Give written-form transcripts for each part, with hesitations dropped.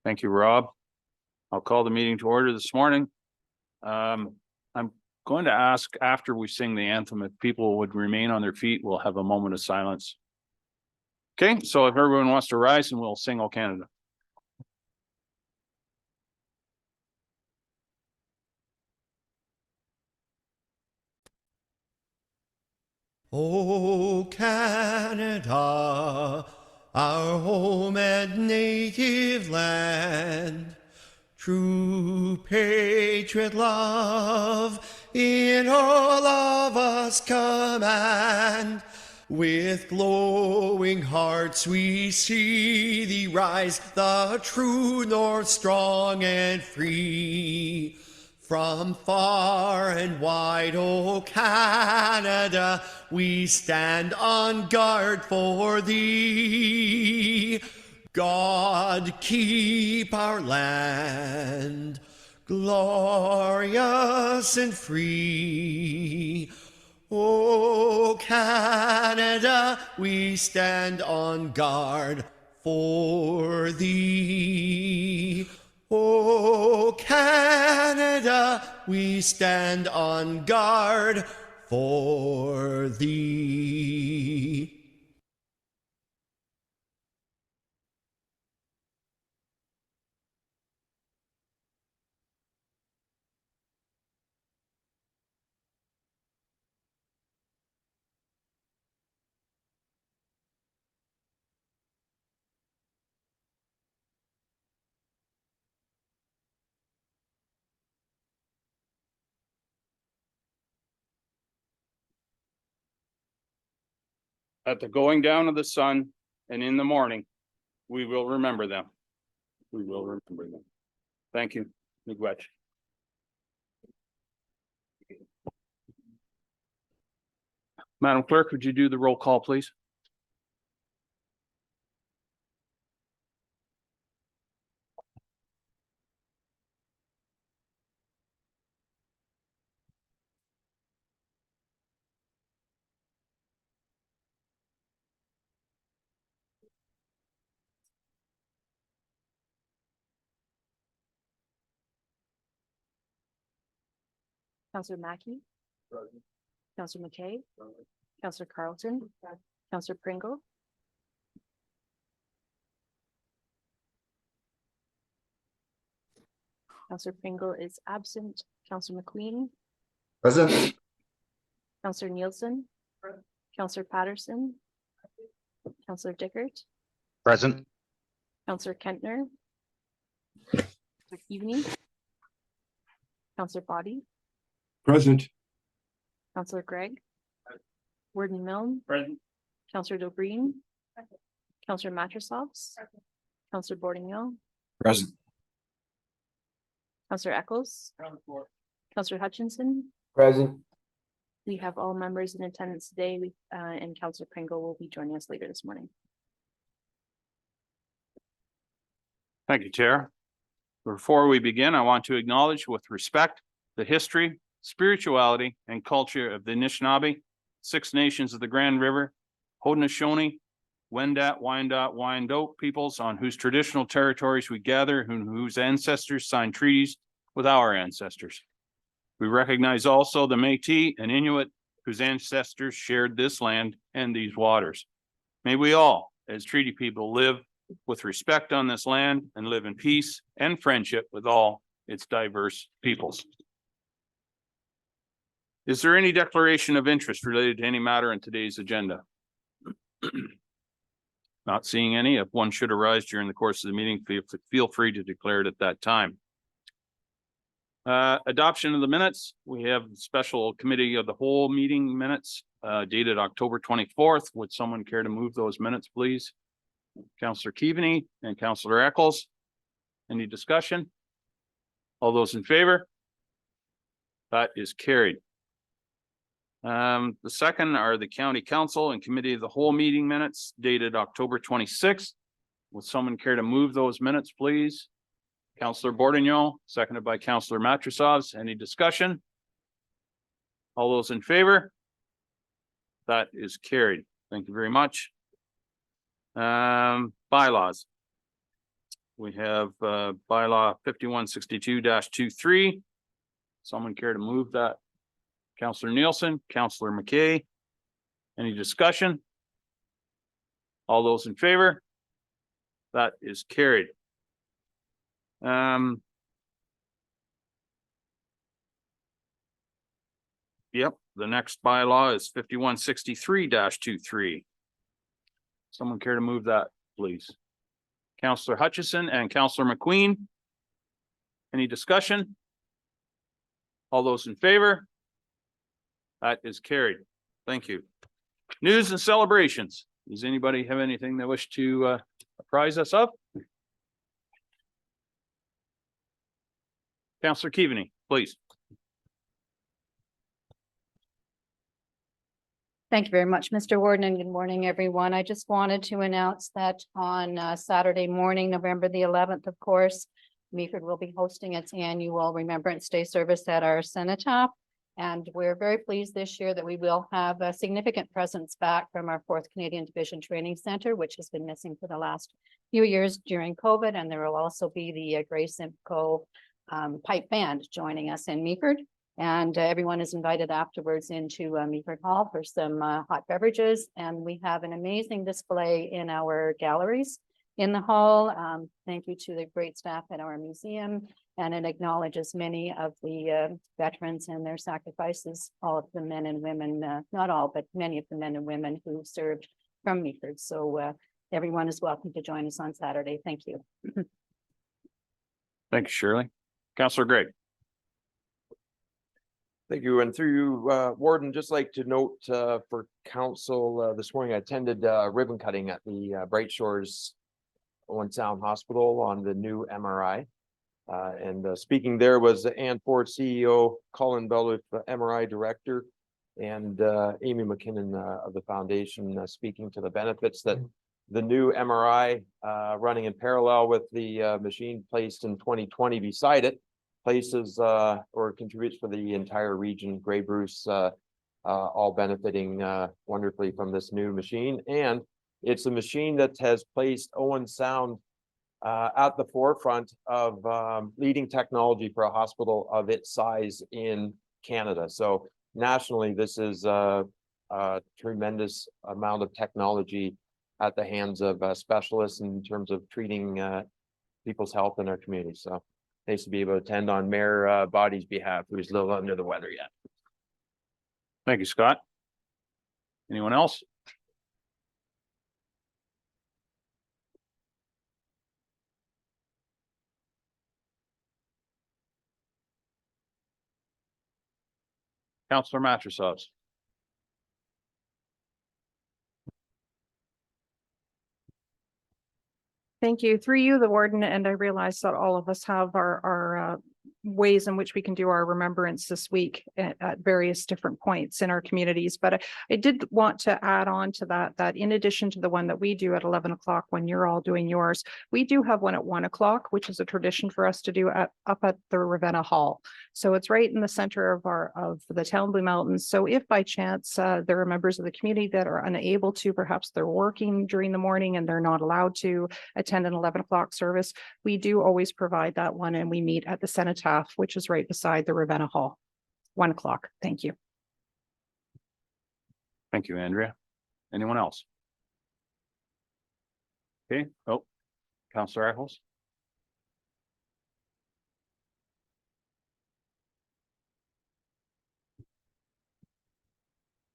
Thank you, Rob. I'll call the meeting to order this morning. I'm going to ask after we sing the anthem, if people would remain on their feet, we'll have a moment of silence. Okay, so if everyone wants to rise and we'll sing "O Canada." O Canada, our home and native land, true patriot love in all of us command. With glowing hearts we see thee rise, the true north strong and free. From far and wide, O Canada, we stand on guard for thee. God keep our land glorious and free. O Canada, we stand on guard for thee. O Canada, we stand on guard for thee. At the going down of the sun and in the morning, we will remember them. We will remember them. Thank you, Miigwech. Madam Clerk, would you do the roll call, please? Councillor Mackey. Councillor McKay. Councillor Carlton. Councillor Pringle. Councillor Pringle is absent. Councillor McQueen. Present. Councillor Nielsen. Councillor Patterson. Councillor Dickert. Present. Councillor Kentner. Councillor Keaveney. Councillor Body. Present. Councillor Gregg. Warden Milne. Present. Councillor Dobreen. Councillor Matrosovs. Councillor Bourdignon. Present. Councillor Eccles. Councillor Hutchinson. Present. We have all members in attendance today, and Councillor Pringle will be joining us later this morning. Thank you, Chair. Before we begin, I want to acknowledge with respect the history, spirituality, and culture of the Anishinaabe, Six Nations of the Grand River, Haudenosaunee, Wendat, Wyandot, Wyandotte peoples on whose traditional territories we gather, whose ancestors signed treaties with our ancestors. We recognize also the Métis and Inuit whose ancestors shared this land and these waters. May we all, as treaty people, live with respect on this land and live in peace and friendship with all its diverse peoples. Is there any declaration of interest related to any matter in today's agenda? Not seeing any. If one should arise during the course of the meeting, feel free to declare it at that time. Adoption of the minutes. We have special committee of the whole meeting minutes dated October 24th. Would someone care to move those minutes, please? Councillor Keaveney and Councillor Eccles. Any discussion? All those in favor? That is carried. The second are the County Council and Committee of the Whole meeting minutes dated October 26th. Would someone care to move those minutes, please? Councillor Bourdignon, seconded by Councillor Matrosovs. Any discussion? All those in favor? That is carried. Thank you very much. Bylaws. we have bylaw 5162-23. Someone care to move that? Counselor Nielsen, Counselor McKay. Any discussion? All those in favor? That is carried. Yep, the next bylaw is 5163-23. Someone care to move that, please? Counselor Hutchison and Counselor McQueen. Any discussion? All those in favor? That is carried. Thank you. News and celebrations. Does anybody have anything they wish to apprise us of? Counselor Keaveney, please. Thank you very much, Mr. Warden, and good morning, everyone. I just wanted to announce that on Saturday morning, November the 11th, of course, Meaford will be hosting its annual Remembrance Day service at our cenotaph. And we're very pleased this year that we will have a significant presence back from our 4th Canadian Division Training Center, which has been missing for the last few years during COVID. And there will also be the Gray Simcoe pipe band joining us in Meaford. And everyone is invited afterwards into Meaford Hall for some hot beverages. And we have an amazing display in our galleries in the hall. Thank you to the great staff at our museum. And it acknowledges many of the veterans and their sacrifices, all of the men and women, not all, but many of the men and women who served from Meaford. So everyone is welcome to join us on Saturday. Thank you. Thank you, Shirley. Counselor Gray. Thank you. And through you, Warden, just like to note for council this morning, I attended ribbon cutting at the Bright Shores Owen Sound Hospital on the new MRI. And speaking there was Ann Ford, CEO, Colin Bell, MRI director, and Amy McKinnon of the foundation speaking to the benefits that the new MRI running in parallel with the machine placed in 2020 beside it places or contributes for the entire region. Grey Bruce all benefiting wonderfully from this new machine. And it's a machine that has placed Owen Sound at the forefront of leading technology for a hospital of its size in Canada. So nationally, this is a tremendous amount of technology at the hands of specialists in terms of treating people's health in our community. So nice to be able to attend on Mayor Body's behalf, who's a little under the weather yet. Thank you, Scott. Anyone else? Counselor Mattress. Thank you. Through you, the warden, and I realize that all of us have our ways in which we can do our remembrance this week at various different points in our communities. But I did want to add on to that in addition to the one that we do at 11 o'clock when you're all doing yours, we do have one at 1 o'clock, which is a tradition for us to do up at the Ravenna Hall. So it's right in the center of the town Blue Mountains. So if by chance there are members of the community that are unable to, perhaps they're working during the morning and they're not allowed to attend an 11 o'clock service, we do always provide that one, and we meet at the cenotaph, which is right beside the Ravenna Hall. 1 o'clock. Thank you. Thank you, Andrea. Anyone else? Okay. Oh, Counselor Eccles.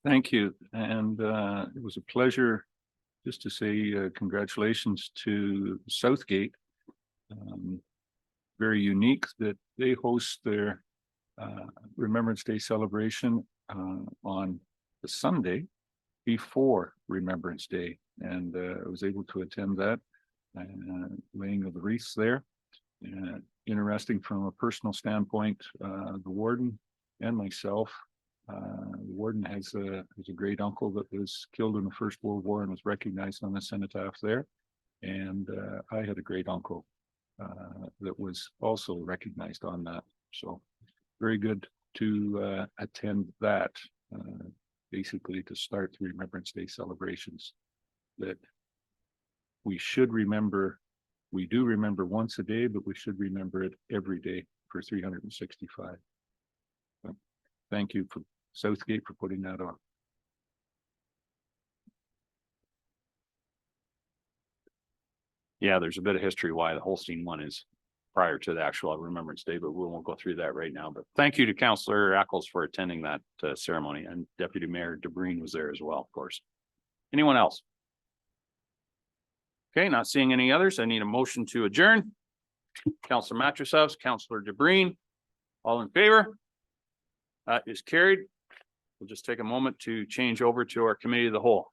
Thank you. And it was a pleasure just to say congratulations to Southgate. Very unique that they host their Remembrance Day celebration on the Sunday before Remembrance Day. And I was able to attend that laying of the wreaths there. Interesting from a personal standpoint, the warden and myself. The warden has a great uncle that was killed in the First World War and was recognized on the cenotaph there. And I had a great uncle that was also recognized on that. So very good to attend that, basically to start the Remembrance Day celebrations, that we should remember We do remember once a day, but we should remember it every day for 365. Thank you for Southgate for putting that on. Yeah, there's a bit of history why the Holstein one is prior to the actual Remembrance Day, but we won't go through that right now. But thank you to Councillor Eccles for attending that ceremony, and Deputy Mayor DeBreen was there as well, of course. Anyone else? Okay, not seeing any others. I need a motion to adjourn. Councillor Matrosovs, Councillor DeBreen, all in favor? That is carried. We'll just take a moment to change over to our committee of the whole.